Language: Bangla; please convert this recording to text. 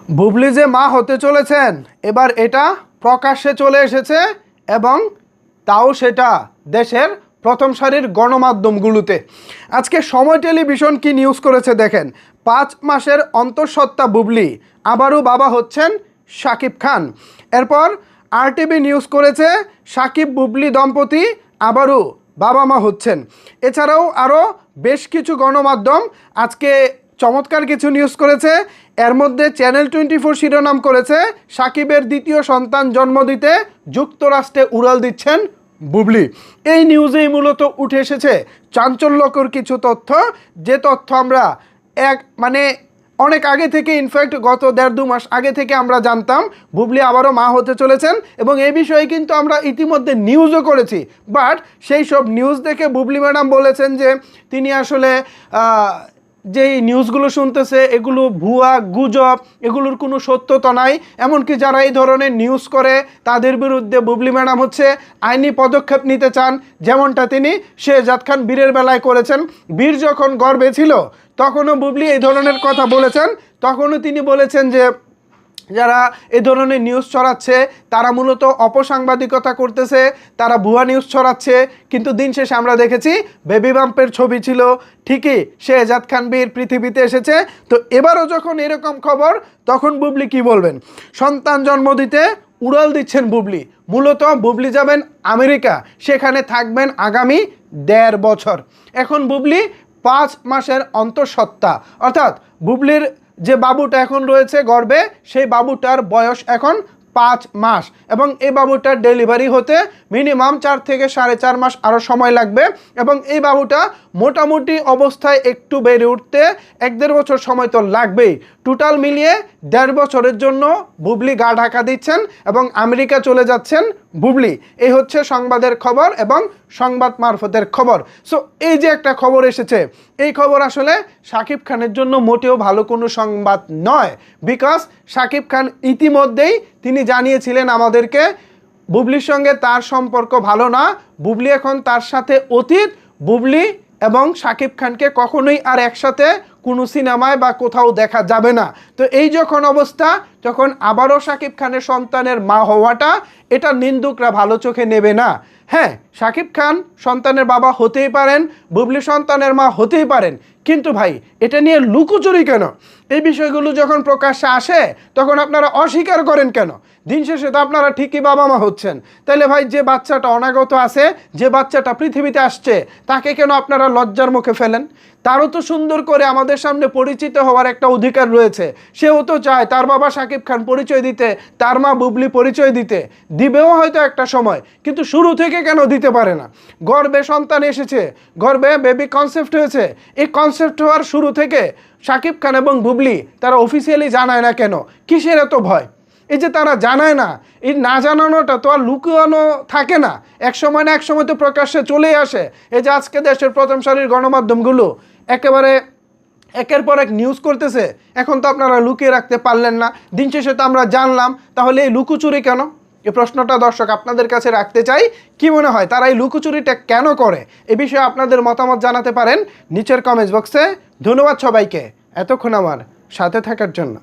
বুবলি যে মা হতে চলেছেন এবার এটা প্রকাশ্যে চলে এসেছে এবং তাও সেটা দেশের প্রথম সারির গণমাধ্যমগুলোতে। আজকে সময় টেলিভিশন কি নিউজ করেছে দেখেন। 5 মাসের অন্তঃসত্ত্বা বুবলি আবারও বাবা হচ্ছেন শাকিব খান। এরপর আরটিভি নিউজ করেছে শাকিব বুবলি দম্পতি আবারও বাবা মা হচ্ছেন। এছাড়াও আরও বেশ কিছু গণমাধ্যম আজকে চমৎকার কিছু নিউজ করেছে। এর মধ্যে চ্যানেল 24 শিরোনাম করেছে শাকিবের দ্বিতীয় সন্তান জন্ম দিতে যুক্তরাষ্ট্রে উড়াল দিচ্ছেন বুবলি। এই নিউজেই মূলত উঠে এসেছে চাঞ্চল্যকর কিছু তথ্য, যে তথ্য আমরা অনেক আগে থেকে, ইনফ্যাক্ট গত 1.5-2 মাস আগে থেকে আমরা জানতাম বুবলি আবারও মা হতে চলেছেন এবং এই বিষয়ে কিন্তু আমরা ইতিমধ্যে নিউজও করেছি। বাট সেই সব নিউজ দেখে বুবলি ম্যাডাম বলেছেন যে তিনি আসলে যেই নিউজগুলো শুনতেছে এগুলো ভুয়া গুজব, এগুলোর কোনো সত্যতা নাই। এমনকি যারা এই ধরনের নিউজ করে তাদের বিরুদ্ধে বুবলি ম্যাডাম আইনি পদক্ষেপ নিতে চান, যেমনটা তিনি শেহজাদ খান বীরের বেলায় করেছেন। বীর যখন গর্ভে ছিল তখনও বুবলি এই ধরনের কথা বলেছেন। তখনও তিনি বলেছেন যে যারা এ ধরনের নিউজ ছড়াচ্ছে তারা মূলত অপসাংবাদিকতা করতেছে, তারা ভুয়া নিউজ ছড়াচ্ছে। কিন্তু দিন শেষে আমরা দেখেছি বেবি বাম্পের ছবি ছিল, ঠিকই শেহজাদ খান বীর পৃথিবীতে এসেছে। তো এবারও যখন এরকম খবর, তখন বুবলি কি বলবেন? সন্তান জন্ম দিতে উড়াল দিচ্ছেন বুবলি। মূলত বুবলি যাবেন আমেরিকা, সেখানে থাকবেন আগামী 1.5 বছর। এখন বুবলি 5 মাসের অন্তঃসত্ত্বা, অর্থাৎ বুবলির যে বাবুটা এখন রয়েছে গর্ভে, সেই বাবুটার বয়স এখন 5 মাস এবং এই বাবুটার ডেলিভারি হতে মিনিমাম 4 থেকে 4.5 মাস আরও সময় লাগবে এবং এই বাবুটা মোটামুটি অবস্থায় একটু বেড়ে উঠতে 1-1.5 বছর সময় তো লাগবেই। টোটাল মিলিয়ে 1.5 বছরের জন্য বুবলি গা ঢাকা দিচ্ছেন এবং আমেরিকা চলে যাচ্ছেন বুবলি। এই হচ্ছে সংবাদের খবর এবং সংবাদ মারফতের খবর। সো এই যে একটা খবর এসেছে, এই খবর আসলে শাকিব খানের জন্য মোটেও ভালো কোনো সংবাদ নয়। বিকজ শাকিব খান ইতিমধ্যেই তিনি জানিয়েছিলেন আমাদেরকে বুবলির সঙ্গে তার সম্পর্ক ভালো না, বুবলি এখন তার সাথে অতীত। বুবলি এবং শাকিব খানকে কখনোই আর একসাথে কোনো সিনেমায় বা কোথাও দেখা যাবে না। তো এই যখন অবস্থা, তখন আবারও শাকিব খানের সন্তানের মা হওয়াটা, এটা নিন্দুকরা ভালো চোখে নেবে না। হ্যাঁ, শাকিব খান সন্তানের বাবা হতেই পারেন, বুবলি সন্তানের মা হতেই পারেন, কিন্তু ভাই এটা নিয়ে লুকোচুরি কেন? এই বিষয়গুলো যখন প্রকাশ্যে আসে তখন আপনারা অস্বীকার করেন কেন? দিন শেষে তো আপনারা ঠিকই বাবা মা হচ্ছেন। তাহলে ভাই যে বাচ্চাটা অনাগত আছে, যে বাচ্চাটা পৃথিবীতে আসছে, তাকে কেন আপনারা লজ্জার মুখে ফেলেন? তারও তো সুন্দর করে আমাদের সামনে পরিচিত হওয়ার একটা অধিকার রয়েছে। সেও তো চায় তার বাবা শাকিব খান পরিচয় দিতে, তার মা বুবলি পরিচয় দিতে, দিবেও হয়তো একটা সময়, কিন্তু শুরু থেকে কেন দিতে পারে না? গর্ভে সন্তান এসেছে, গর্ভে বেবি কনসেপ্ট হয়েছে, এই কনসেপ্ট হওয়ার শুরু থেকে শাকিব খান এবং বুবলি তারা অফিসিয়ালি জানায় না কেন? কিসের এত ভয়? এই যে তারা জানায় না, এই না জানানোটা তো আর লুকানো থাকে না, এক সময় না এক সময় তো প্রকাশ্যে চলেই আসে। এই যে আজকে দেশের প্রথম সারির গণমাধ্যমগুলো একেবারে একের পর এক নিউজ করতেছে, এখন তো আপনারা লুকিয়ে রাখতে পারলেন না। দিন শেষে তো আমরা জানলাম, তাহলে এই লুকোচুরি কেন? এই প্রশ্নটা দর্শক আপনাদের কাছে রাখতে চাই। কি মনে হয় তারা এই লুকোচুরিটা কেন করে? এ বিষয়ে আপনাদের মতামত জানাতে পারেন নিচের কমেন্টস বক্সে। ধন্যবাদ সবাইকে এতক্ষণ আমার সাথে থাকার জন্য।